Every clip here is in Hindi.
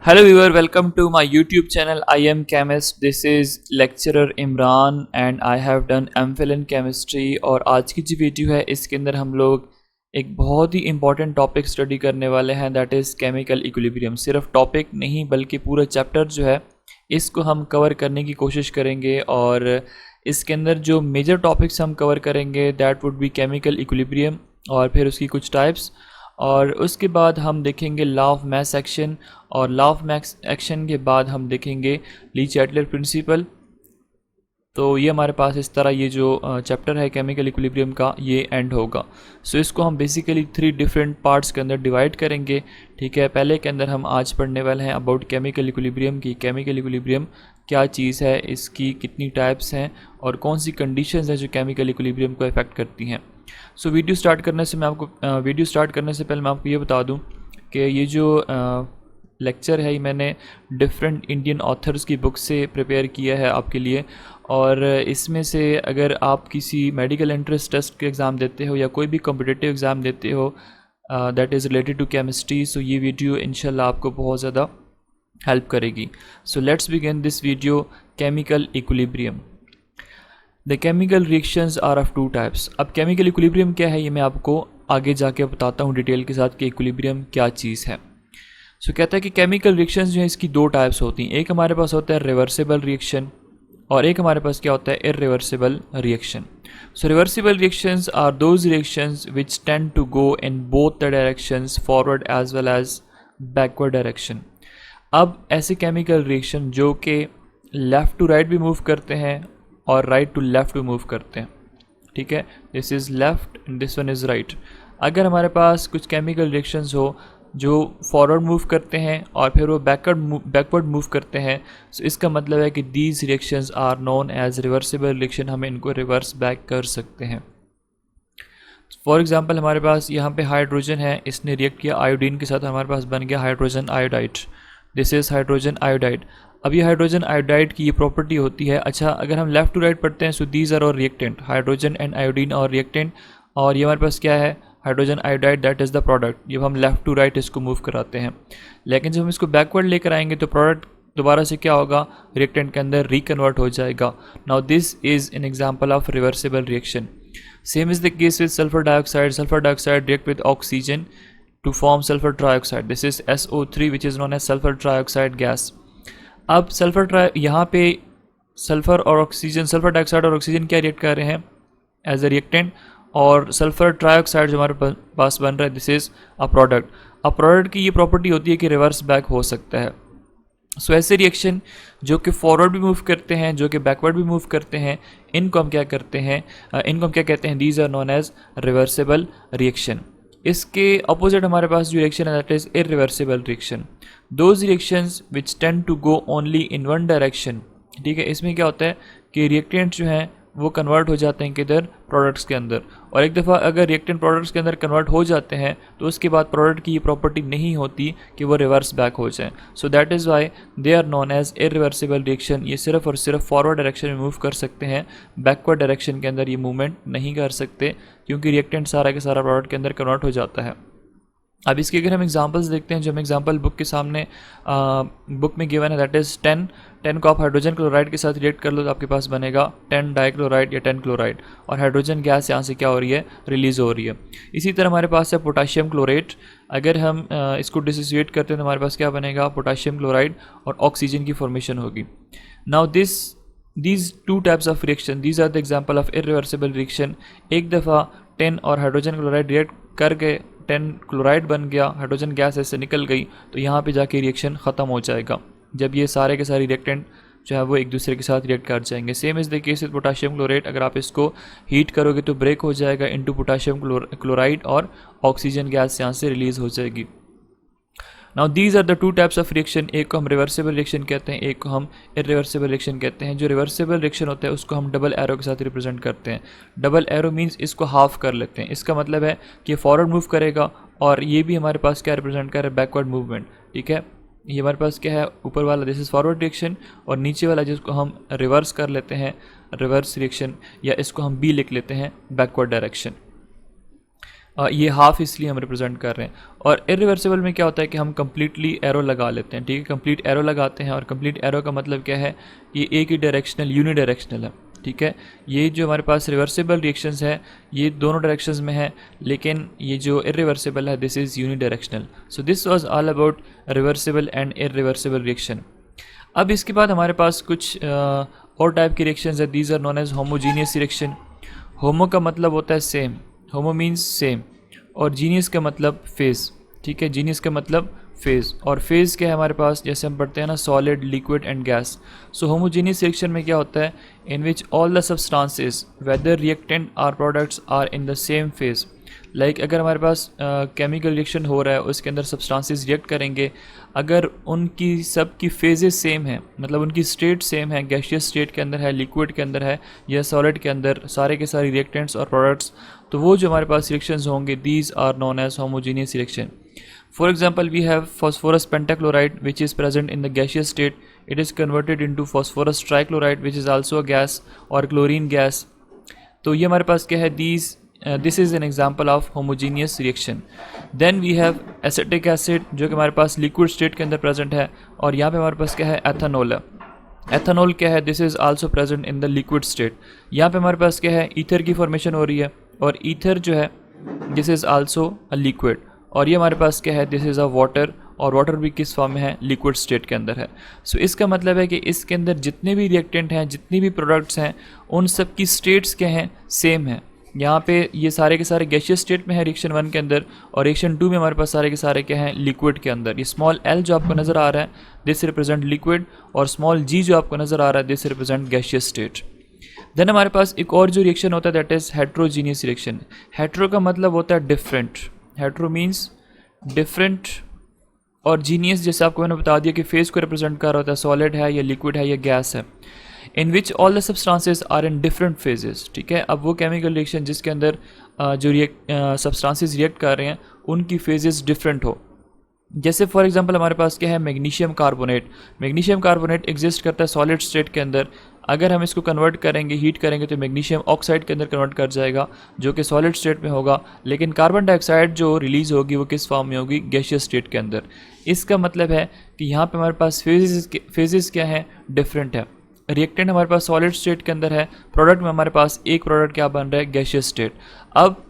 Hello viewer, welcome to my YouTube channel. I am chemist. This is lecturer Imran and I have done MPhil in chemistry। और आज की जो वीडियो है इसके अंदर हम लोग एक बहुत ही इम्पॉर्टेंट टॉपिक स्टडी करने वाले हैं, दैट इज़ केमिकल इक्विलिब्रियम। सिर्फ टॉपिक नहीं बल्कि पूरा चैप्टर जो है इसको हम कवर करने की कोशिश करेंगे। और इसके अंदर जो मेजर टॉपिक्स हम कवर करेंगे that would be chemical equilibrium और फिर उसकी कुछ टाइप्स, और उसके बाद हम देखेंगे लॉ ऑफ मास एक्शन, और लॉ ऑफ मास एक्शन के बाद हम देखेंगे ली-चाटलर प्रिंसिपल। तो ये हमारे पास इस तरह ये जो चैप्टर है केमिकल इक्विलिब्रियम का ये एंड होगा। सो इसको हम बेसिकली 3 डिफरेंट पार्ट्स के अंदर डिवाइड करेंगे। ठीक है, पहले के अंदर हम आज पढ़ने वाले हैं अबाउट केमिकल इक्विलिब्रियम की केमिकल इक्विलिब्रियम क्या चीज़ है, इसकी कितनी टाइप्स हैं और कौन सी कंडीशंस हैं जो केमिकल इक्विलिब्रियम को इफ़ेक्ट करती हैं। सो वीडियो स्टार्ट करने से पहले मैं आपको ये बता दूं कि ये जो लेक्चर है ये मैंने डिफरेंट इंडियन ऑथर्स की बुक से प्रिपेयर किया है आपके लिए। और इसमें से अगर आप किसी मेडिकल एंट्रेंस टेस्ट के एग्ज़ाम देते हो या कोई भी कॉम्पिटिटिव एग्ज़ाम देते हो दैट इज़ रिलेटेड टू केमिस्ट्री, सो ये वीडियो इंशाल्लाह आपको बहुत ज़्यादा हेल्प करेगी। So let's begin this video chemical equilibrium. The chemical reactions are of 2 types. अब केमिकल इक्विलिब्रियम क्या है ये मैं आपको आगे जाके बताता हूँ डिटेल के साथ कि इक्विलिब्रियम क्या चीज़ है। सो कहता है कि केमिकल रिएक्शंस जो है इसकी 2 टाइप्स होती हैं। एक हमारे पास होता है रिवर्सिबल रिएक्शन और एक हमारे पास क्या होता है irreversible reaction. So reversible reactions are those reactions which tend to go in both the directions forward as well as backward direction. अब ऐसे केमिकल रिएक्शन जो कि लेफ़्ट टू राइट भी मूव करते हैं और राइट टू लेफ़्ट भी मूव करते हैं। ठीक है, this is left and this one is right. अगर हमारे पास कुछ केमिकल रिएक्शंस हो जो फॉरवर्ड मूव करते हैं और फिर वो बैकवर्ड मूव करते हैं, so इसका मतलब है कि these reactions are known as reversible reaction. हम इनको रिवर्स बैक कर सकते हैं। फॉर एग्जांपल हमारे पास यहाँ पे हाइड्रोजन है, इसने रिएक्ट किया आयोडीन के साथ, हमारे पास बन गया hydrogen iodide. This is hydrogen iodide. अब ये हाइड्रोजन आयोडाइड की ये प्रॉपर्टी होती है। अच्छा, अगर हम लेफ़्ट टू राइट पढ़ते हैं सो दीज आर और रिएक्टेंट, हाइड्रोजन एंड आयोडीन और रिएक्टेंट, और ये हमारे पास क्या है hydrogen iodide that is the product. जब हम लेफ़्ट टू राइट इसको मूव कराते हैं, लेकिन जब हम इसको बैकवर्ड लेकर आएंगे तो प्रोडक्ट दोबारा से क्या होगा रिएक्टेंट के अंदर रिकन्वर्ट हो जाएगा। Now this is an example of reversible reaction. Same is the case with sulphur dioxide. Sulphur dioxide react with oxygen to form sulfur trioxide. This is SO3 which is known as sulfur trioxide gas. अब यहाँ पे सल्फर और ऑक्सीजन, सल्फर डाइऑक्साइड और ऑक्सीजन क्या रिएक्ट कर रहे हैं एज अ रिएक्टेंट, और सल्फर ट्राइऑक्साइड जो हमारे पास बन रहा है दिस इज़ अ प्रोडक्ट। अब प्रोडक्ट की ये प्रॉपर्टी होती है कि रिवर्स बैक हो सकता है। सो ऐसे रिएक्शन जो कि फॉरवर्ड भी मूव करते हैं, जो कि बैकवर्ड भी मूव करते हैं, इनको हम क्या कहते हैं these are known as reversible reaction. इसके अपोजिट हमारे पास जो रिएक्शन है that is irreversible reaction. Those reactions which tend to go only in one direction. ठीक है, इसमें क्या होता है कि रिएक्टेंट जो हैं वो कन्वर्ट हो जाते हैं किधर प्रोडक्ट्स के अंदर, और एक दफ़ा अगर रिएक्टेंट प्रोडक्ट्स के अंदर कन्वर्ट हो जाते हैं तो उसके बाद प्रोडक्ट की ये प्रॉपर्टी नहीं होती कि वो रिवर्स बैक हो जाए। So that is why they are known as irreversible reaction. ये सिर्फ और सिर्फ फॉरवर्ड डायरेक्शन में मूव कर सकते हैं, बैकवर्ड डायरेक्शन के अंदर ये मूवमेंट नहीं कर सकते क्योंकि रिएक्टेंट सारा के सारा प्रोडक्ट के अंदर कन्वर्ट हो जाता है। अब इसके अगर हम एग्जांपल्स देखते हैं जो हम एग्जांपल बुक के सामने बुक में गिवन है दैट इज़ 10 को आप हाइड्रोजन क्लोराइड के साथ रिएक्ट कर लो तो आपके पास बनेगा 10 डाइक्लोराइड या 10 क्लोराइड, और हाइड्रोजन गैस यहाँ से क्या हो रही है रिलीज़ हो रही है। इसी तरह हमारे पास है पोटाशियम क्लोरेट। अगर हम इसको डिसोसिएट करते हैं तो हमारे पास क्या बनेगा पोटाशियम क्लोराइड और ऑक्सीजन की फॉर्मेशन होगी। Now these 2 types of reaction, these are the example of irreversible reaction। एक दफ़ा 10 और हाइड्रोजन क्लोराइड रिएक्ट कर गए, 10 क्लोराइड बन गया, हाइड्रोजन गैस ऐसे निकल गई, तो यहाँ पे जाके रिएक्शन ख़त्म हो जाएगा जब ये सारे के सारे रिएक्टेंट जो है वो एक दूसरे के साथ रिएक्ट कर जाएंगे। Same is the case with potassium chlorate. अगर आप इसको हीट करोगे तो ब्रेक हो जाएगा इनटू पोटाशियम क्लोराइड और ऑक्सीजन गैस यहाँ से रिलीज़ हो जाएगी। Now these are the 2 types of reaction. एक को हम रिवर्सिबल रिएक्शन कहते हैं, एक को हम इरिवर्सिबल रिएक्शन कहते हैं। जो रिवर्सिबल रिएक्शन होता है उसको हम डबल एरो के साथ रिप्रेजेंट करते हैं। डबल एरो मीन्स इसको हाफ कर लेते हैं। इसका मतलब है कि फॉरवर्ड मूव करेगा और ये भी हमारे पास क्या रिप्रेजेंट कर रहा है बैकवर्ड मूवमेंट। ठीक है, ये हमारे पास क्या है ऊपर वाला दिस इज़ फॉरवर्ड रिएक्शन, और नीचे वाला जिसको हम रिवर्स कर लेते हैं रिवर्स रिएक्शन, या इसको हम बी लिख लेते हैं बैकवर्ड डायरेक्शन। ये हाफ इसलिए हम रिप्रेजेंट कर रहे हैं। और इरिवर्सिबल में क्या होता है कि हम कम्प्लीटली एरो लगा लेते हैं, ठीक है, कंप्लीट एरो लगाते हैं। और कंप्लीट एरो का मतलब क्या है, ये एक ही डायरेक्शनल यूनिडायरेक्शनल है, ठीक है। ये जो हमारे पास रिवर्सिबल रिएक्शंस है ये दोनों डायरेक्शंस में है, लेकिन ये जो इरिवर्सिबल है this is unidirectional. So this was all about reversible and irreversible reaction. अब इसके बाद हमारे पास कुछ और टाइप की रिएक्शंस है, these are known as homogeneous reaction. Homo का मतलब होता है सेम, होमो मीन्स सेम, और जीनियस का मतलब फेज़, ठीक है, जीनियस का मतलब फेज़। और फेज़ क्या है हमारे पास, जैसे हम पढ़ते हैं ना, solid, liquid and gas. So homogeneous reaction में क्या होता है, in which all the substances whether reactant or products are in the same phase. Like अगर हमारे पास केमिकल रिएक्शन हो रहा है, उसके अंदर सब्सटेंसेस रिएक्ट करेंगे, अगर उनकी सब की फेजेस सेम हैं, मतलब उनकी स्टेट सेम है, गैशियस स्टेट के अंदर है, लिक्विड के अंदर है या सॉलिड के अंदर, सारे के सारे रिएक्टेंट्स और प्रोडक्ट्स, तो वो जो हमारे पास रिएक्शंस होंगे these are known as homogeneous reaction. For example, we have phosphorus pentachloride which is present in the gaseous state. It is converted into phosphorus trichloride which is also a gas or chlorine gas. तो ये हमारे पास क्या है, this is an example of homogeneous reaction. Then we have acetic acid जो कि हमारे पास liquid state के अंदर present है, और यहाँ पे हमारे पास क्या है, ethanol है। ethanol क्या है, this is also present in the liquid state. यहाँ पे हमारे पास क्या है, ether की formation हो रही है, और ether जो है this is also a liquid, और ये हमारे पास क्या है, दिस इज़ अ वाटर, और वाटर भी किस फॉर्म में है, लिक्विड स्टेट के अंदर है। सो इसका मतलब है कि इसके अंदर जितने भी रिएक्टेंट हैं, जितनी भी प्रोडक्ट्स हैं, उन सब की स्टेट्स क्या हैं, सेम है। यहाँ पे ये सारे के सारे गैशियस स्टेट में है रिएक्शन 1 के अंदर, और रिएक्शन 2 में हमारे पास सारे के सारे क्या हैं, लिक्विड के अंदर। ये स्मॉल एल जो आपको नज़र आ रहा है दिस रिप्रेजेंट लिक्विड, और स्मॉल जी जो आपको नज़र आ रहा है this represent gaseous state. Then हमारे पास एक और जो रिएक्शन होता है that is heterogeneous reaction. Hetero का मतलब होता है डिफरेंट, हेट्रो मीन्स डिफरेंट, और जीनियस जैसे आपको मैंने बता दिया कि फेज को रिप्रेजेंट कर रहा होता है, सॉलिड है या लिक्विड है या गैस है, in which all the substances are in different phases, ठीक है। अब वो केमिकल रिएक्शन जिसके अंदर जो सब्सटेंसेस रिएक्ट कर रहे हैं उनकी फेजेस डिफरेंट हो। जैसे फॉर एग्जांपल हमारे पास क्या है, magnesium carbonate. Magnesium carbonate exist करता है सॉलिड स्टेट के अंदर, अगर हम इसको कन्वर्ट करेंगे, हीट करेंगे, तो मैग्नीशियम ऑक्साइड के अंदर कन्वर्ट कर जाएगा जो कि सॉलिड स्टेट में होगा, लेकिन कार्बन डाइऑक्साइड जो रिलीज़ होगी वो किस फॉर्म में होगी, गैशियस स्टेट के अंदर। इसका मतलब है कि यहाँ पे हमारे पास फेजेस क्या है, डिफरेंट है। रिएक्टेंट हमारे पास सॉलिड स्टेट के अंदर है, प्रोडक्ट में हमारे पास एक प्रोडक्ट क्या बन रहा है, गैशियस स्टेट। अब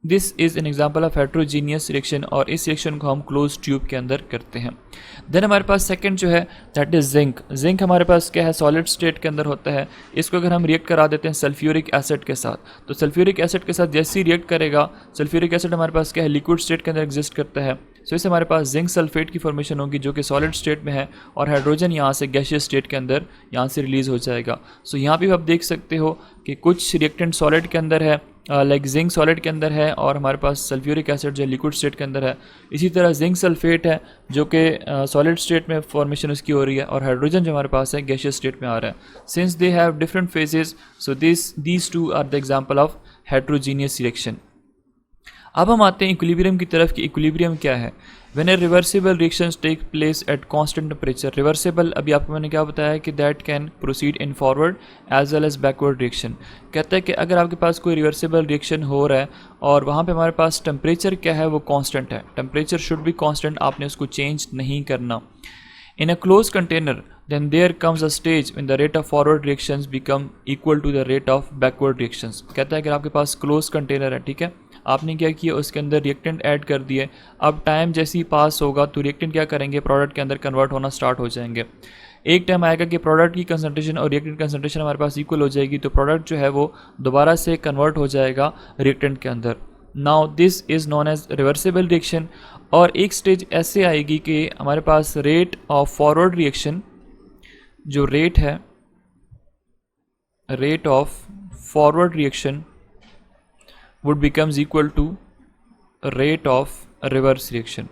this is an example of heterogeneous reaction, और इस रिएक्शन को हम क्लोज ट्यूब के अंदर करते हैं। देन हमारे पास सेकंड जो है दैट इज़ जिंक। जिंक हमारे पास क्या है, सॉलिड स्टेट के अंदर होता है। इसको अगर हम रिएक्ट करा देते हैं सल्फ्यूरिक एसिड के साथ, तो सल्फ्यूरिक एसिड के साथ जैसे ही रिएक्ट करेगा, सल्फ्यूरिक एसिड हमारे पास क्या है, लिक्विड स्टेट के अंदर एग्जिस्ट करता है। सो इससे हमारे पास जिंक सल्फेट की फॉर्मेशन होगी जो कि सॉलिड स्टेट में है, और हाइड्रोजन यहाँ से गैशियस स्टेट के अंदर यहाँ से रिलीज़ हो जाएगा। सो यहाँ भी आप देख सकते हो कि कुछ रिएक्टेंट सॉलिड के अंदर है, लाइक जिंक सॉलिड के अंदर है, और हमारे पास सल्फ्यूरिक एसिड जो लिक्विड स्टेट के अंदर है। इसी तरह जिंक सल्फेट है जो कि सॉलिड स्टेट में फॉर्मेशन उसकी हो रही है, और हाइड्रोजन जो हमारे पास है गैशियस स्टेट में आ रहा है। Since they have different phases, so these two are the example of heterogeneous reaction. अब हम आते हैं इक्विलिब्रियम की तरफ कि इक्विलिब्रियम क्या है। When a reversible reactions take place at constant temperature. Reversible अभी आपको मैंने क्या बताया कि that can proceed in forward as well as backward reaction. कहता है कि अगर आपके पास कोई रिवर्सिबल रिएक्शन हो रहा है और वहाँ पे हमारे पास टेम्परेचर क्या है, वो कांस्टेंट है, टेम्परेचर शुड बी कांस्टेंट, आपने उसको चेंज नहीं करना। In a closed container, then there comes a stage when the rate of forward reactions become equal to the rate of backward reactions. कहता है कि आपके पास क्लोज कंटेनर है, ठीक है, आपने क्या किया, उसके अंदर रिएक्टेंट ऐड कर दिए। अब टाइम जैसे ही पास होगा तो रिएक्टेंट क्या करेंगे, प्रोडक्ट के अंदर कन्वर्ट होना स्टार्ट हो जाएंगे। एक टाइम आएगा कि प्रोडक्ट की कंसंट्रेशन और रिएक्टेंट कंसंट्रेशन हमारे पास इक्वल हो जाएगी, तो प्रोडक्ट जो है वो दोबारा से कन्वर्ट हो जाएगा रिएक्टेंट के अंदर। Now this is known as reversible reaction. और एक स्टेज ऐसे आएगी कि हमारे पास रेट ऑफ फॉरवर्ड रिएक्शन, जो रेट है, rate of forward reaction would becomes equal to rate of reverse reaction.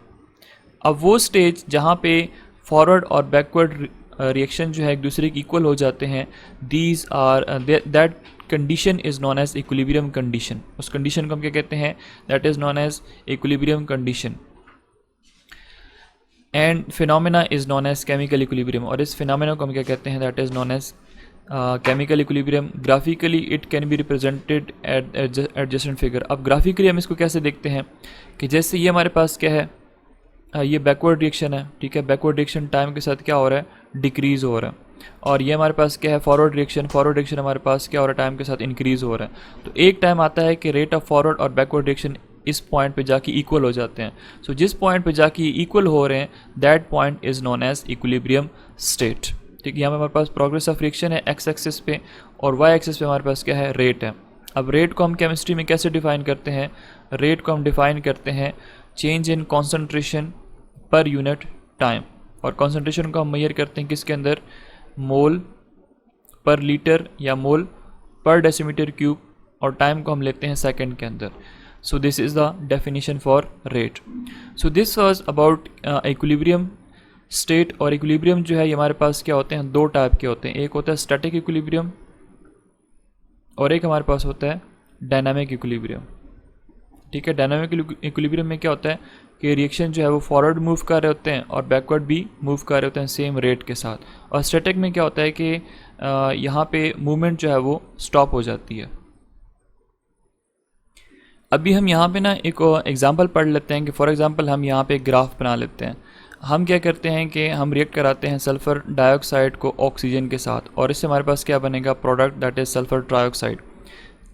अब वो स्टेज जहाँ पे फॉरवर्ड और बैकवर्ड रिएक्शन जो है एक दूसरे के इक्वल हो जाते हैं, these are that condition is known as equilibrium condition. उस कंडीशन को हम क्या कहते हैं, that is known as equilibrium condition. And phenomena is known as chemical equilibrium, और इस फिनोमेना को हम क्या कहते हैं, that is known as chemical equilibrium graphically it can be represented at adjacent figure. अब ग्राफिकली हम इसको कैसे देखते हैं कि जैसे ये हमारे पास क्या है, ये बैकवर्ड रिएक्शन है, ठीक है। बैकवर्ड रिएक्शन टाइम के साथ क्या हो रहा है, डिक्रीज़ हो रहा है। और ये हमारे पास क्या है, फॉरवर्ड रिएक्शन हमारे पास क्या हो रहा है, टाइम के साथ इंक्रीज़ हो रहा है। तो एक टाइम आता है कि रेट ऑफ फॉरवर्ड और बैकवर्ड रिएक्शन इस पॉइंट पे जाके इक्वल हो जाते हैं। सो जिस पॉइंट पे जाके इक्वल हो रहे हैं that point is known as equilibrium state, ठीक है। यहाँ पे हमारे पास प्रोग्रेस ऑफ रिएक्शन है एक्स एक्सिस पे, और वाई एक्सिस पे हमारे पास क्या है, रेट है। अब रेट को हम केमिस्ट्री में कैसे डिफाइन करते हैं, रेट को हम डिफाइन करते हैं change in concentration per unit time, और कॉन्सेंट्रेशन को हम मेजर करते हैं किसके अंदर, मोल पर लीटर या मोल पर डेसीमीटर क्यूब, और टाइम को हम लेते हैं सेकंड के अंदर। सो this is the definition for rate. So this was about equilibrium state. और इक्विलिब्रियम जो है ये हमारे पास क्या होते हैं, दो टाइप के होते हैं, एक होता है स्टैटिक इक्विलिब्रियम और एक हमारे पास होता है डायनामिक इक्विलिब्रियम, ठीक है। डायनामिक इक्विलिब्रियम में क्या होता है कि रिएक्शन जो है वो फॉरवर्ड मूव कर रहे होते हैं और बैकवर्ड भी मूव कर रहे होते हैं सेम रेट के साथ। और स्टैटिक में क्या होता है कि यहाँ पे मूवमेंट जो है वो स्टॉप हो जाती है। अभी हम यहाँ पे ना एक एग्जांपल पढ़ लेते हैं कि फॉर एग्जांपल हम यहाँ पे एक ग्राफ बना लेते हैं। हम क्या करते हैं कि हम रिएक्ट कराते हैं सल्फ़र डाइऑक्साइड को ऑक्सीजन के साथ, और इससे हमारे पास क्या बनेगा, product that is sulphur trioxide.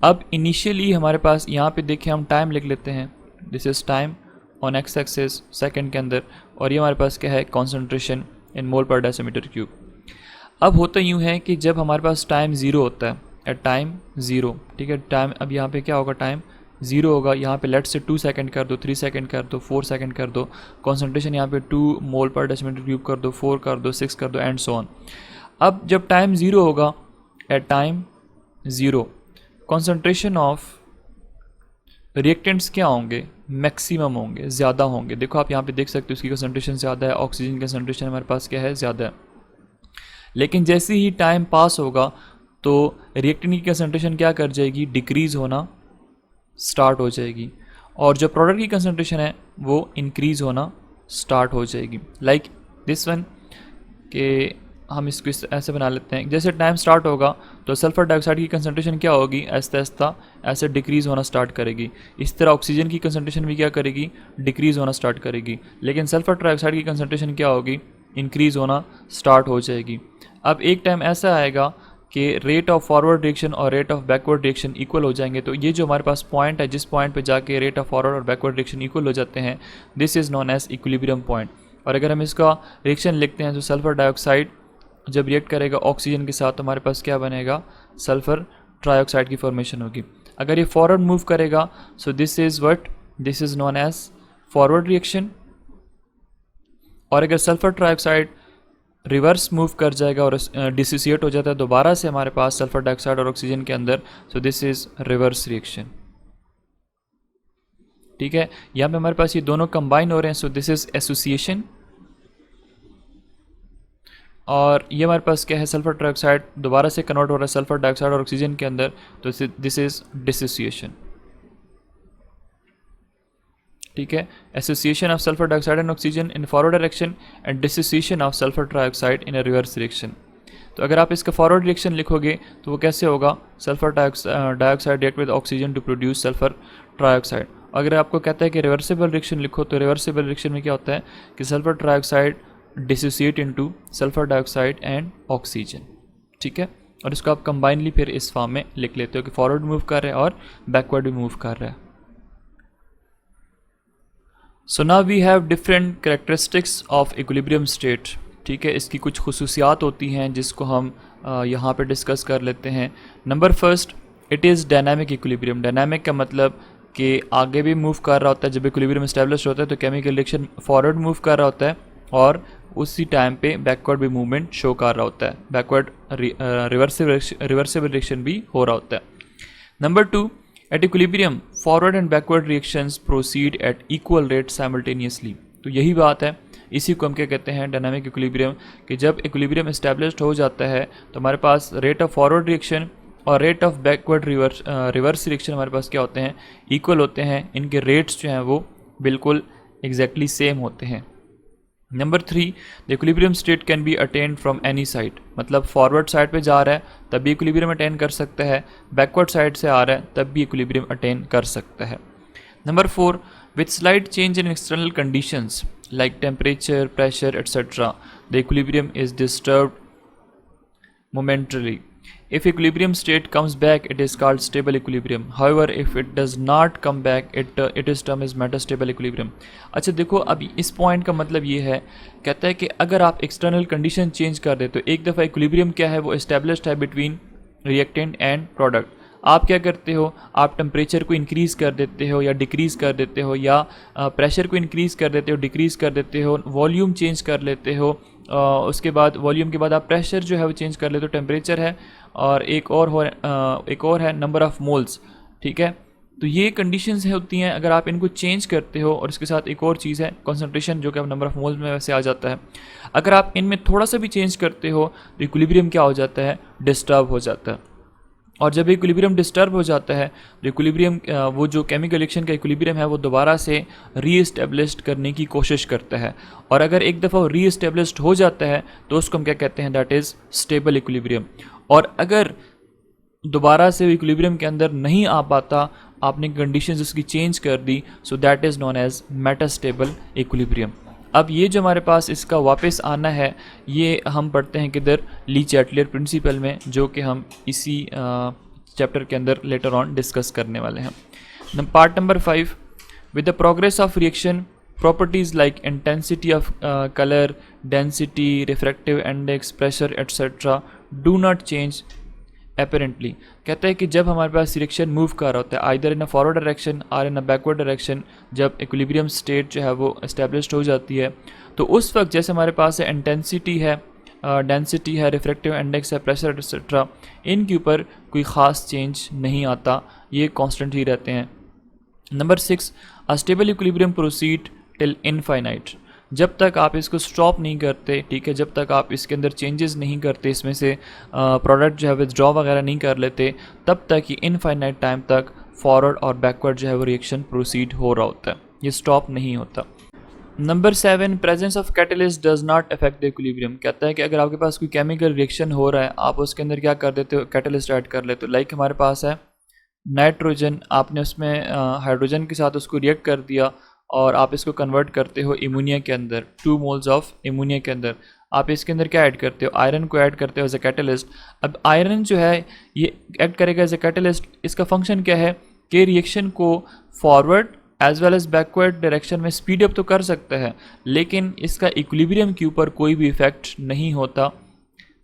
अब इनिशियली हमारे पास यहाँ पे देखिए हम टाइम लिख लेते हैं, this is time on x axis second के अंदर, और ये हमारे पास क्या है, कॉन्सेंट्रेशन इन मोल पर डेसीमीटर क्यूब। अब होता यूँ है कि जब हमारे पास टाइम ज़ीरो होता है, एट टाइम ज़ीरो, ठीक है, टाइम अब यहाँ पे क्या होगा, टाइम ज़ीरो होगा। यहाँ पे लेट से 2 सेकंड कर दो, 3 सेकंड कर दो, 4 सेकंड कर दो, कॉन्सेंट्रेशन यहाँ पे 2 मोल पर डेसीमीटर क्यूब कर दो, 4 कर दो, 6 कर दो, एंड सो ऑन। अब जब टाइम ज़ीरो होगा, at time zero, concentration of reactants क्या होंगे, मैक्सिमम होंगे, ज़्यादा होंगे। देखो आप यहाँ पे देख सकते हो इसकी कंसंट्रेशन ज़्यादा है, ऑक्सीजन कंसंट्रेशन हमारे पास क्या है, ज़्यादा है। लेकिन जैसे ही टाइम पास होगा तो रिएक्टेंट की कंसंट्रेशन क्या कर जाएगी, डिक्रीज़ होना स्टार्ट हो जाएगी, और जो प्रोडक्ट की कंसंट्रेशन है वो इंक्रीज़ होना स्टार्ट हो जाएगी। लाइक दिस वन, कि हम इसको ऐसे बना लेते हैं, जैसे टाइम स्टार्ट होगा तो सल्फ़र डाइऑक्साइड की कंसंट्रेशन क्या होगी, आहिस्ता आहिस्ता ऐसे डिक्रीज़ होना स्टार्ट करेगी। इस तरह ऑक्सीजन की कंसंट्रेशन भी क्या करेगी, डिक्रीज़ होना स्टार्ट करेगी। लेकिन सल्फ़र ट्राइऑक्साइड की कंसंट्रेशन क्या होगी, इंक्रीज़ होना स्टार्ट हो जाएगी। अब एक टाइम ऐसा आएगा कि रेट ऑफ फॉरवर्ड रिएक्शन और rate of backward reaction equal हो जाएंगे। तो ये जो हमारे पास पॉइंट है, जिस पॉइंट पे जाके रेट ऑफ फॉरवर्ड और बैकवर्ड रिएक्शन इक्वल हो जाते हैं, this is known as equilibrium point. और अगर हम इसका रिएक्शन लिखते हैं तो सल्फ़र डाइऑक्साइड जब रिएक्ट करेगा ऑक्सीजन के साथ तो हमारे पास क्या बनेगा, सल्फ़र ट्राइऑक्साइड की फॉर्मेशन होगी। अगर ये फॉरवर्ड मूव करेगा so this is what, this is known as forward reaction. और अगर सल्फ़र ट्राइऑक्साइड रिवर्स मूव कर जाएगा और डिसोसिएट हो जाता है दोबारा से हमारे पास सल्फ़र डाइऑक्साइड और ऑक्सीजन के अंदर, सो दिस इज़ रिवर्स रिएक्शन, ठीक है। यहाँ पे हमारे पास ये दोनों कंबाइन हो रहे हैं, सो दिस इज़ एसोसिएशन। और ये हमारे पास क्या है, सल्फ़र ट्राइऑक्साइड दोबारा से कन्वर्ट हो रहा है सल्फ़र डाइऑक्साइड और ऑक्सीजन के अंदर, तो दिस इज़ डिसोसिएशन, ठीक है। Association of sulphur dioxide and oxygen in forward direction and dissociation of sulphur trioxide in a reverse reaction. तो अगर आप इसका फॉरवर्ड रिएक्शन लिखोगे तो वो कैसे होगा, sulphur dioxide react with oxygen to produce sulphur trioxide. अगर आपको कहता है कि रिवर्सिबल रिएक्शन लिखो तो रिवर्सिबल रिएक्शन में क्या होता है कि sulphur trioxide dissociate into sulphur dioxide and oxygen, ठीक है। और इसको आप कंबाइनली फिर इस फॉर्म में लिख लेते हो कि फॉरवर्ड मूव कर रहे हैं और बैकवर्ड भी मूव कर रहा है। So now we have different characteristics of equilibrium state, ठीक है। इसकी कुछ खुसूसियात होती हैं जिसको हम यहाँ पे डिस्कस कर लेते हैं। Number first, it is dynamic equilibrium. Dynamic का मतलब कि आगे भी मूव कर रहा होता है, जब इक्विलिब्रियम एस्टेब्लिश होता है तो केमिकल रिएक्शन फॉरवर्ड मूव कर रहा होता है और उसी टाइम पे बैकवर्ड भी मूवमेंट शो कर रहा होता है, बैकवर्ड रिवर्सिबल रिएक्शन भी हो रहा होता है। Number two, at equilibrium forward and backward reactions proceed at equal rate simultaneously. तो यही बात है, इसी को हम क्या कहते हैं, डायनामिक इक्विलिब्रियम। कि जब इक्विलिब्रियम एस्टैब्लिश्ड हो जाता है तो हमारे पास रेट ऑफ फॉरवर्ड रिएक्शन और rate of backward reverse reaction हमारे पास क्या होते हैं, इक्वल होते हैं। इनके रेट्स जो हैं वो बिल्कुल एग्जैक्टली सेम होते हैं, number 3, the equilibrium state can be attain from any side, मतलब फॉरवर्ड साइड पे जा रहा है तब भी इक्विलिब्रियम अटेन कर सकता है, बैकवर्ड साइड से आ रहा है तब भी इक्विलिब्रियम अटेन कर सकता है। Number 4, with slight change in external conditions like temperature, pressure etcetera, the equilibrium is disturbed momentarily. If equilibrium state comes back, it is called stable equilibrium. However, if it does not come back, it is termed as metastable equilibrium. अच्छा देखो, अभी इस पॉइंट का मतलब ये है, कहता है कि अगर आप एक्सटर्नल कंडीशन चेंज कर दे तो एक दफ़ा इक्विलिब्रियम क्या है वो एस्टेब्लिश्ड है बिटवीन रिएक्टेंट एंड प्रोडक्ट। आप क्या करते हो, आप टेम्परेचर को इंक्रीज़ कर देते हो या डिक्रीज़ कर देते हो, या प्रेशर को इंक्रीज़ कर देते हो, डिक्रीज़ कर देते हो, वॉल्यूम चेंज कर लेते हो, उसके बाद वॉल्यूम के बाद आप प्रेशर जो है वो चेंज कर लेते हो, टेम्परेचर है, और एक और है नंबर ऑफ़ मोल्स, ठीक है। तो ये कंडीशंस होती हैं, अगर आप इनको चेंज करते हो, और इसके साथ एक और चीज़ है कंसंट्रेशन, जो कि अब नंबर ऑफ़ मोल्स में वैसे आ जाता है। अगर आप इनमें थोड़ा सा भी चेंज करते हो तो इक्विलिब्रियम क्या हो जाता है, डिस्टर्ब हो जाता है। और जब इक्विलिब्रियम डिस्टर्ब हो जाता है तो इक्विलिब्रियम, वो जो केमिकल रिएक्शन का इक्विलिब्रियम है वो दोबारा से रीएस्टेब्लिश्ड करने की कोशिश करता है, और अगर एक दफ़ा वो रीएस्टेब्लिश्ड हो जाता है तो उसको हम क्या कहते हैं, दैट इज़ स्टेबल इक्विलिब्रियम। और अगर दोबारा से इक्विलिब्रियम के अंदर नहीं आ पाता, आपने कंडीशंस उसकी चेंज कर दी, so that is known as metastable equilibrium. अब ये जो हमारे पास इसका वापस आना है, ये हम पढ़ते हैं किधर, ली चैटलियर प्रिंसिपल में, जो कि हम इसी चैप्टर के अंदर लेटर ऑन डिस्कस करने वाले हैं। Part number 5, with the progress of reaction properties like intensity of colour, density, refractive index, pressure etcetera do not change apparently. कहता है कि जब हमारे पास रिएक्शन मूव कर रहा होता है either in a forward direction और इन अ बैकवर्ड डायरेक्शन, जब इक्विलिब्रियम स्टेट जो है वो एस्टेब्लिश्ड हो जाती है, तो उस वक्त जैसे हमारे पास है इंटेंसिटी है, डेंसिटी है, रिफ्रैक्टिव इंडेक्स है, प्रेशर एक्सेट्रा, इनके ऊपर कोई ख़ास चेंज नहीं आता, ये कांस्टेंट ही रहते हैं। Number 6, a stable equilibrium proceed till infinite, जब तक आप इसको स्टॉप नहीं करते, ठीक है, जब तक आप इसके अंदर चेंजेस नहीं करते, इसमें से प्रोडक्ट जो है विथड्रॉ वगैरह नहीं कर लेते, तब तक ये इनफाइनाइट टाइम तक फॉरवर्ड और बैकवर्ड जो है वो रिएक्शन प्रोसीड हो रहा होता है, ये स्टॉप नहीं होता। Number 7, presence of catalyst does not affect the equilibrium. कहता है कि अगर आपके पास कोई केमिकल रिएक्शन हो रहा है, आप उसके अंदर क्या कर देते हो, कैटलिस्ट ऐड कर लेते हो। लाइक हमारे पास है नाइट्रोजन, आपने उसमें हाइड्रोजन के साथ उसको रिएक्ट कर दिया और आप इसको कन्वर्ट करते हो एमोनिया के अंदर, 2 मोल्स ऑफ एमोनिया के अंदर। आप इसके अंदर क्या ऐड करते हो, आयरन को ऐड करते हो एज ए कैटलिस्ट। अब आयरन जो है ये ऐड करेगा एज ए कैटलिस्ट, इसका फंक्शन क्या है कि रिएक्शन को forward as well as backward direction में स्पीड अप तो कर सकता है, लेकिन इसका इक्विलिब्रियम के ऊपर कोई भी इफेक्ट नहीं होता।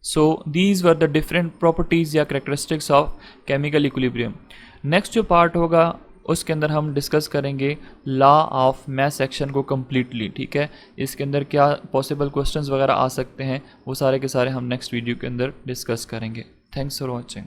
So these were the different properties या characteristics of chemical equilibrium. Next जो पार्ट होगा उसके अंदर हम डिस्कस करेंगे लॉ ऑफ मैस एक्शन को कम्प्लीटली, ठीक है। इसके अंदर क्या पॉसिबल क्वेश्चंस वगैरह आ सकते हैं, वो सारे के सारे हम नेक्स्ट वीडियो के अंदर डिस्कस करेंगे। Thanks for watching.